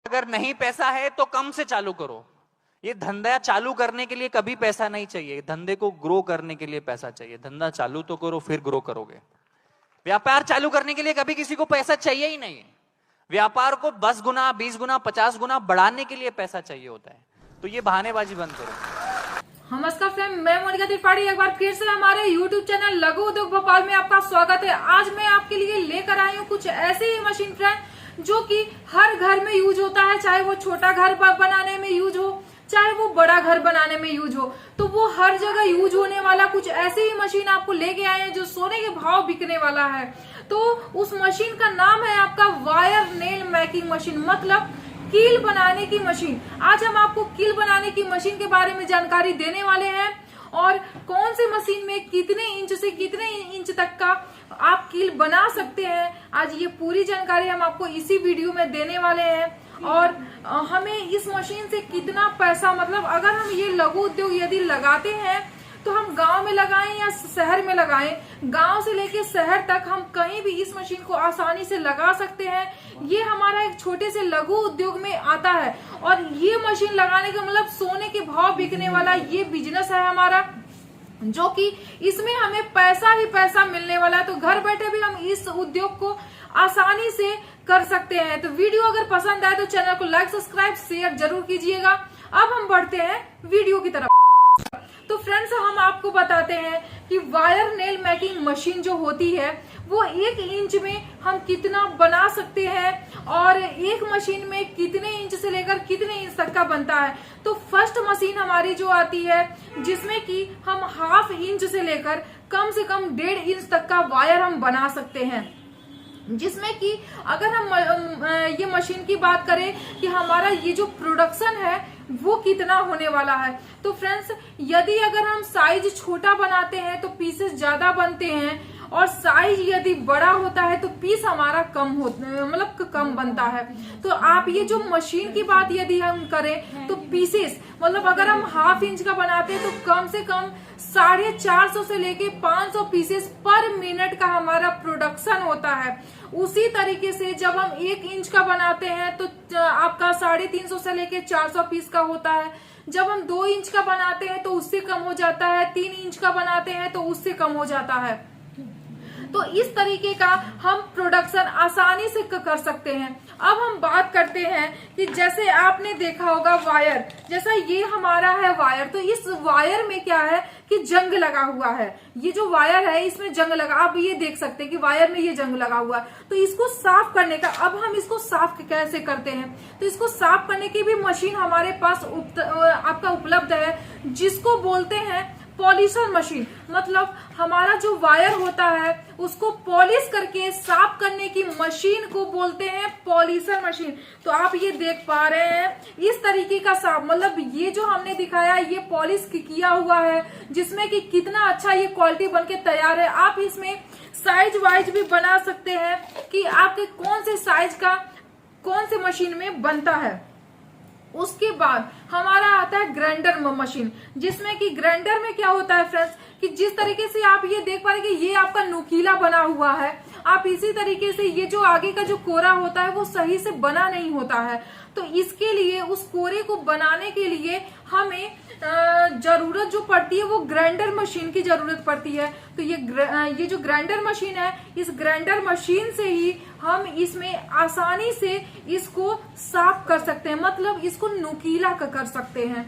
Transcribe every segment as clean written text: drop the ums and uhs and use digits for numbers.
अगर नहीं पैसा है तो कम से चालू करो। ये धंधा चालू करने के लिए कभी पैसा नहीं चाहिए, धंधे को ग्रो करने के लिए पैसा चाहिए। धंधा चालू तो करो फिर ग्रो करोगे। व्यापार चालू करने के लिए कभी किसी को पैसा चाहिए ही नहीं। व्यापार को 10 गुना 20 गुना 50 गुना बढ़ाने के लिए पैसा चाहिए होता है। तो ये बहानेबाजी बंद करो। नमस्कार फ्रेंड, मैं मोनिका त्रिपाठी एक बार फिर से हमारे YouTube चैनल लघु उद्योग भोपाल में आपका स्वागत है। आज मैं आपके लिए लेकर आई हूँ कुछ ऐसे ही मशीन फ्रेंड जो कि हर घर में यूज होता है, चाहे वो छोटा घर बनाने में यूज हो, चाहे वो बड़ा घर बनाने में यूज हो, तो वो हर जगह यूज होने वाला कुछ ऐसी ही मशीन आपको लेके आए हैं जो सोने के भाव बिकने वाला है। तो उस मशीन का नाम है आपका वायर नेल मेकिंग मशीन, मतलब कील बनाने की मशीन। आज हम आपको कील बनाने की मशीन के बारे में जानकारी देने वाले हैं और कौन से मशीन में कितने इंच से कितने इंच तक का आप कील बना सकते हैं, आज ये पूरी जानकारी हम आपको इसी वीडियो में देने वाले हैं। और हमें इस मशीन से कितना पैसा, मतलब अगर हम ये लघु उद्योग यदि लगाते हैं तो हम गांव में लगाएं या शहर में लगाएं, गांव से लेके शहर तक हम कहीं भी इस मशीन को आसानी से लगा सकते हैं। ये हमारा एक छोटे से लघु उद्योग में आता है और ये मशीन लगाने का मतलब सोने के भाव बिकने वाला ये बिजनेस है हमारा, जो कि इसमें हमें पैसा ही पैसा मिलने वाला है। तो घर बैठे भी हम इस उद्योग को आसानी से कर सकते हैं। तो वीडियो अगर पसंद आए तो चैनल को लाइक सब्सक्राइब शेयर जरूर कीजिएगा। अब हम बढ़ते हैं वीडियो की तरफ। तो फ्रेंड्स, हम आपको बताते हैं कि वायर नेल मेकिंग मशीन जो होती है वो 1 इंच में हम कितना बना सकते हैं और एक मशीन में कितने इंच से लेकर कितने इंच तक का बनता है। तो फर्स्ट मशीन हमारी जो आती है जिसमें कि हम ½ इंच से लेकर कम से कम 1.5 इंच तक का वायर हम बना सकते हैं, जिसमें कि अगर हम ये मशीन की बात करें कि हमारा ये जो प्रोडक्शन है वो कितना होने वाला है। तो फ्रेंड्स, यदि अगर हम साइज छोटा बनाते हैं तो पीसेस ज्यादा बनते हैं और साइज यदि बड़ा होता है तो पीस हमारा कम होता, मतलब कम बनता है। तो आप ये जो मशीन की बात यदि हम करें तो पीसेस, मतलब अगर हम ½ इंच का बनाते हैं तो कम से कम 450 से लेके 500 पीसेस पर मिनट का हमारा प्रोडक्शन होता है। उसी तरीके से जब हम 1 इंच का बनाते हैं तो आपका 350 से लेके 400 पीस का होता है। जब हम 2 इंच का बनाते हैं तो उससे कम हो जाता है, 3 इंच का बनाते हैं तो उससे कम हो जाता है। तो इस तरीके का हम प्रोडक्शन आसानी से कर सकते हैं। अब हम बात करते हैं कि जैसे आपने देखा होगा वायर, जैसा ये हमारा है वायर, तो इस वायर में क्या है कि जंग लगा हुआ है। ये जो वायर है इसमें जंग लगा, आप ये देख सकते हैं कि वायर में ये जंग लगा हुआ है। तो इसको साफ करने का, अब हम इसको साफ कैसे करते हैं, तो इसको साफ करने की भी मशीन हमारे पास आपका उपलब्ध है, जिसको बोलते हैं पॉलिशर मशीन। मतलब हमारा जो वायर होता है उसको पॉलिश करके साफ करने की मशीन को बोलते हैं पॉलिशर मशीन। तो आप ये देख पा रहे हैं इस तरीके का साफ, मतलब ये जो हमने दिखाया ये पॉलिश किया हुआ है, जिसमें कि कितना अच्छा ये क्वालिटी बनके तैयार है। आप इसमें साइज वाइज भी बना सकते हैं कि आपके कौन से साइज का कौन से मशीन में बनता है। उसके बाद हमारा आता है ग्राइंडर मशीन, जिसमें कि ग्राइंडर में क्या होता है फ्रेंड्स कि जिस तरीके से आप ये देख पा रहे हैं कि ये आपका नुकीला बना हुआ है, आप इसी तरीके से ये जो आगे का जो कोरा होता है वो सही से बना नहीं होता है। तो इसके लिए उस कोरे को बनाने के लिए हमें जरूरत जो पड़ती है वो ग्राइंडर मशीन की जरूरत पड़ती है। तो ये जो ग्राइंडर मशीन है, इस ग्राइंडर मशीन से ही हम इसमें आसानी से इसको साफ कर सकते हैं, मतलब इसको नुकीला कर सकते हैं।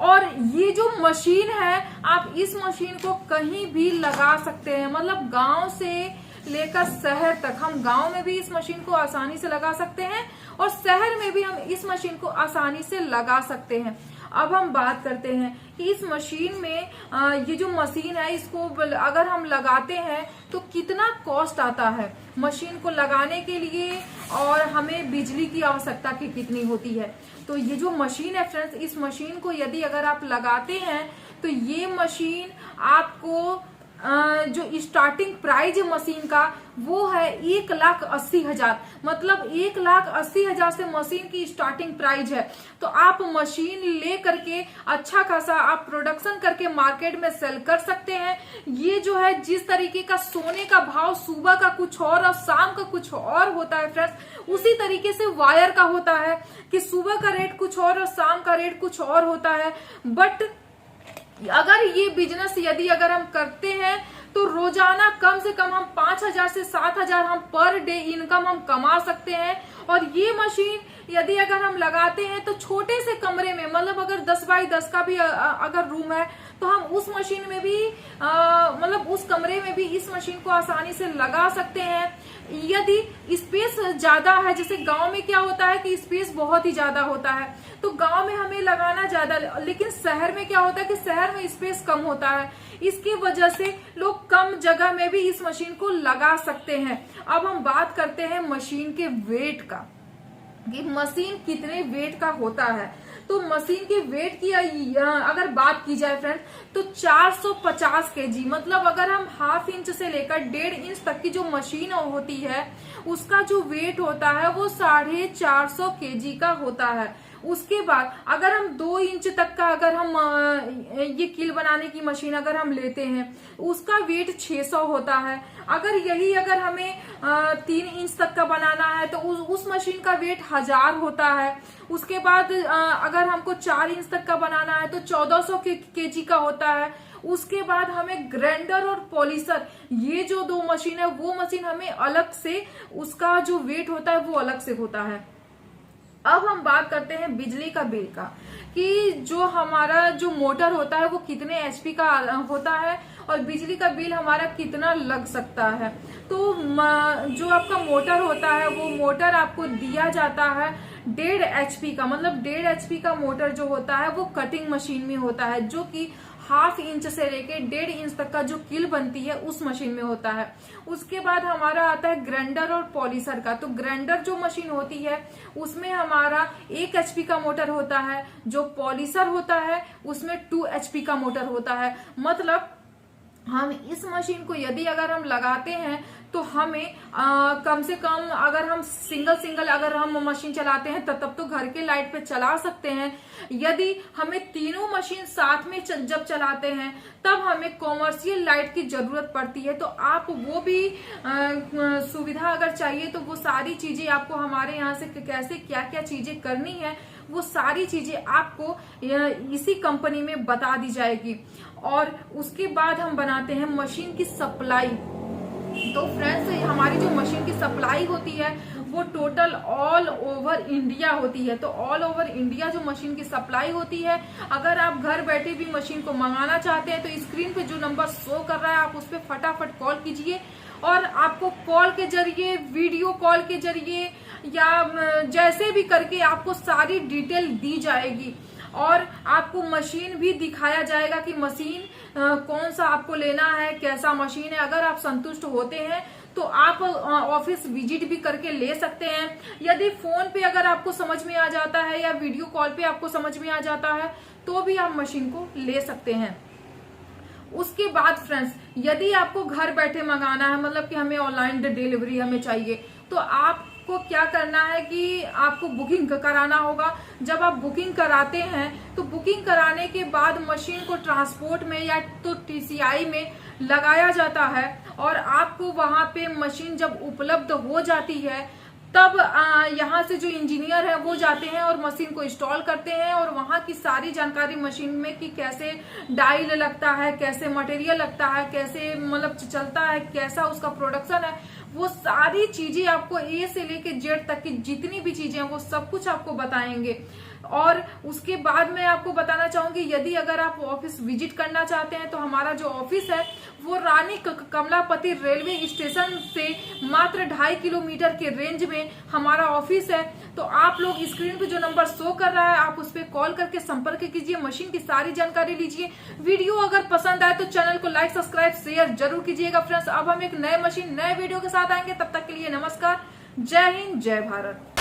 और ये जो मशीन है आप इस मशीन को कहीं भी लगा सकते हैं, मतलब गांव से लेकर शहर तक, हम गांव में भी इस मशीन को आसानी से लगा सकते हैं और शहर में भी हम इस मशीन को आसानी से लगा सकते हैं। अब हम बात करते हैं कि इस मशीन में ये जो मशीन है इसको अगर हम लगाते हैं तो कितना कॉस्ट आता है मशीन को लगाने के लिए और हमें बिजली की आवश्यकता की कितनी होती है। तो ये जो मशीन है फ्रेंड्स, इस मशीन को यदि अगर आप लगाते हैं तो ये मशीन आपको जो स्टार्टिंग प्राइस है मशीन का वो है 1,80,000। मतलब 1,80,000 से मशीन की स्टार्टिंग प्राइस है। तो आप मशीन ले करके अच्छा खासा आप प्रोडक्शन करके मार्केट में सेल कर सकते हैं। ये जो है जिस तरीके का सोने का भाव सुबह का कुछ और शाम का कुछ और होता है फ्रेंड्स, उसी तरीके से वायर का होता है कि सुबह का रेट कुछ और शाम का रेट कुछ और होता है। बट अगर ये बिजनेस यदि अगर हम करते हैं तो रोजाना कम से कम हम 5,000 से 7,000 हम पर डे इनकम हम कमा सकते हैं। और ये मशीन यदि अगर हम लगाते हैं तो छोटे से कमरे में, मतलब अगर 10 बाई 10 का भी अगर रूम है तो हम उस मशीन में भी मतलब उस कमरे में भी इस मशीन को आसानी से लगा सकते हैं। यदि स्पेस ज्यादा है, जैसे गांव में क्या होता है कि स्पेस बहुत ही ज्यादा होता है तो गांव में हमें लगाना ज्यादा, लेकिन शहर में क्या होता है कि शहर में स्पेस कम होता है। इसकी वजह से लोग कम जगह में भी इस मशीन को लगा सकते हैं। अब हम बात करते हैं मशीन के वेट का कि मशीन कितने वेट का होता है। तो मशीन के वेट की अगर बात की जाए फ्रेंड्स तो 450 kg, मतलब अगर हम ½ इंच से लेकर 1.5 इंच तक की जो मशीन होती है उसका जो वेट होता है वो 450 kg का होता है। उसके बाद अगर हम 2 इंच तक का अगर हम ये कील बनाने की मशीन अगर हम लेते हैं उसका वेट 600 होता है। अगर यही अगर हमें 3 इंच तक का बनाना है तो उस मशीन का वेट 1000 होता है। उसके बाद अगर हमको 4 इंच तक का बनाना है तो 1400 kg का होता है। उसके बाद हमें ग्राइंडर और पॉलिशर, ये जो 2 मशीन है वो मशीन हमें अलग से उसका जो वेट होता है वो अलग से होता है। अब हम बात करते हैं बिजली का बिल का कि जो हमारा जो मोटर होता है वो कितने HP का होता है और बिजली का बिल हमारा कितना लग सकता है। तो जो आपका मोटर होता है वो मोटर आपको दिया जाता है 1.5 HP का, मतलब 1.5 HP का मोटर जो होता है वो कटिंग मशीन में होता है, जो कि ½ इंच से लेके 1.5 इंच तक का जो कील बनती है उस मशीन में होता है। उसके बाद हमारा आता है ग्राइंडर और पॉलिशर का। तो ग्राइंडर जो मशीन होती है उसमें हमारा 1 HP का मोटर होता है, जो पॉलिशर होता है उसमें 2 HP का मोटर होता है। मतलब हम इस मशीन को यदि अगर हम लगाते हैं तो हमें कम से कम अगर हम सिंगल अगर हम मशीन चलाते हैं तब तो घर के लाइट पे चला सकते हैं। यदि हमें तीनों मशीन साथ में जब चलाते हैं तब हमें कॉमर्शियल लाइट की जरूरत पड़ती है। तो आप वो भी सुविधा अगर चाहिए तो वो सारी चीजें आपको हमारे यहाँ से कैसे क्या क्या चीजें करनी है वो सारी चीजें आपको इसी कंपनी में बता दी जाएगी। और उसके बाद हम बनाते हैं मशीन की सप्लाई। तो फ्रेंड्स हमारी जो मशीन की सप्लाई होती है वो टोटल ऑल ओवर इंडिया होती है। तो ऑल ओवर इंडिया जो मशीन की सप्लाई होती है, अगर आप घर बैठे भी मशीन को मंगाना चाहते हैं तो स्क्रीन पे जो नंबर शो कर रहा है आप उस पर फटाफट कॉल कीजिए और आपको कॉल के जरिए, वीडियो कॉल के जरिए या जैसे भी करके आपको सारी डिटेल दी जाएगी और आपको मशीन भी दिखाया जाएगा कि मशीन कौन सा आपको लेना है, कैसा मशीन है। अगर आप संतुष्ट होते हैं तो आप ऑफिस विजिट भी करके ले सकते हैं। यदि फोन पे अगर आपको समझ में आ जाता है या वीडियो कॉल पे आपको समझ में आ जाता है तो भी आप मशीन को ले सकते हैं। उसके बाद फ्रेंड्स यदि आपको घर बैठे मंगाना है, मतलब कि हमें ऑनलाइन डिलीवरी हमें चाहिए, तो आपको क्या करना है कि आपको बुकिंग कराना होगा। जब आप बुकिंग कराते हैं तो बुकिंग कराने के बाद मशीन को ट्रांसपोर्ट में या तो TCI में लगाया जाता है और आपको वहां पे मशीन जब उपलब्ध हो जाती है तब यहाँ से जो इंजीनियर है वो जाते हैं और मशीन को इंस्टॉल करते हैं और वहां की सारी जानकारी मशीन में कि कैसे डायल लगता है, कैसे मटेरियल लगता है, कैसे मतलब चलता है, कैसा उसका प्रोडक्शन है, वो सारी चीजें आपको A से लेके Z तक की जितनी भी चीजें हैं वो सब कुछ आपको बताएंगे। और उसके बाद मैं आपको बताना चाहूंगी यदि अगर आप ऑफिस विजिट करना चाहते हैं तो हमारा जो ऑफिस है वो रानी कमलापति रेलवे स्टेशन से मात्र 2.5 किलोमीटर के रेंज में हमारा ऑफिस है। तो आप लोग स्क्रीन पे जो नंबर शो कर रहा है आप उस पर कॉल करके संपर्क कीजिए, मशीन की सारी जानकारी लीजिए। वीडियो अगर पसंद आए तो चैनल को लाइक, सब्सक्राइब, शेयर जरूर कीजिएगा फ्रेंड्स। अब हम एक नए मशीन नए वीडियो के साथ आएंगे, तब तक के लिए नमस्कार, जय हिंद, जय भारत।